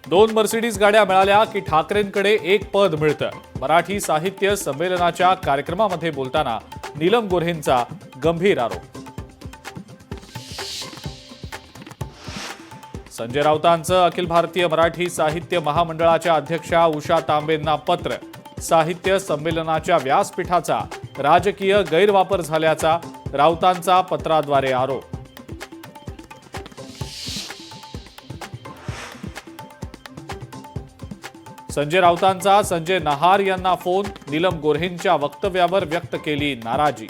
2 Mercedes गाड्या मिळाल्या की ठाकरेंकडे एक पद मिळतं. मराठी साहित्य संमेलनाच्या कार्यक्रमामध्ये बोलताना नीलम गोऱ्हेंचा गंभीर आरोप. संजय राऊतांचं अखिल भारतीय मराठी साहित्य महामंडळाच्या अध्यक्षा उषा तांबेंना पत्र. साहित्य संमेलनाच्या व्यासपीठाचा राजकीय गैरवापर झाल्याचा राऊतांचा पत्राद्वारे आरोप. संजय राऊतांचा संजय नहार यांना फोन. नीलम गोऱ्हेंच्या वक्तव्यावर व्यक्त केली नाराजी.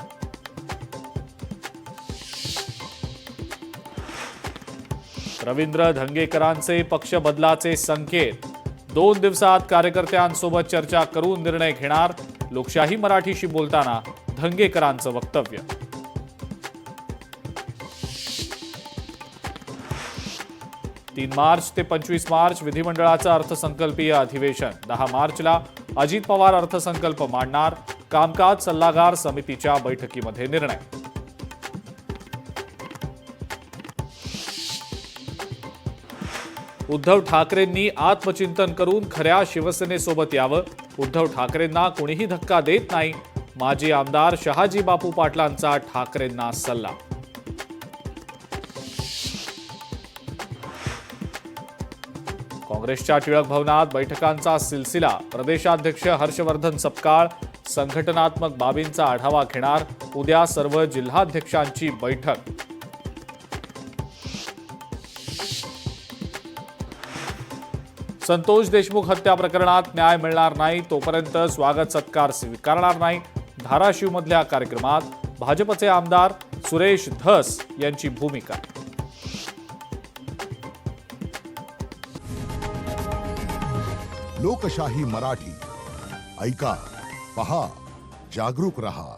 रवींद्र धंगेकरांचे पक्ष बदलाचे संकेत. 2 दिवसात कार्यकर्त्यांसोबत चर्चा करून निर्णय घेणार. लोकशाही मराठीशी बोलताना धंगेकरांचं वक्तव्य. मार्च ते 25 मार्च विधिमंडळाचं अर्थसंकल्पीय अधिवेशन. 10 मार्चला अजित पवार अर्थसंकल्प मांडणार. कामकाज सल्लागार समितीच्या बैठकीमध्ये निर्णय. उद्धव ठाकरेंनी आत्मचिंतन करून खऱ्या शिवसेनेसोबत यावं. उद्धव ठाकरेंना कोणीही धक्का देत नाही. माजी आमदार शहाजी बापू पाटलांचा ठाकरेंना सल्ला. काँग्रेसच्या टिळक भवनात बैठकांचा सिलसिला. प्रदेशाध्यक्ष हर्षवर्धन सपकाळ संघटनात्मक बाबींचा आढावा घेणार. उद्या सर्व जिल्हाध्यक्षांची बैठक. संतोष देशमुख हत्या प्रकरणात न्याय मिळणार नाही तोपर्यंत स्वागत सत्कार स्वीकारणार नाही. धाराशिवमधल्या कार्यक्रमात भाजपचे आमदार सुरेश धस यांची भूमिका. लोकशाही मराठी ऐका, पहा, जागरूक रहा.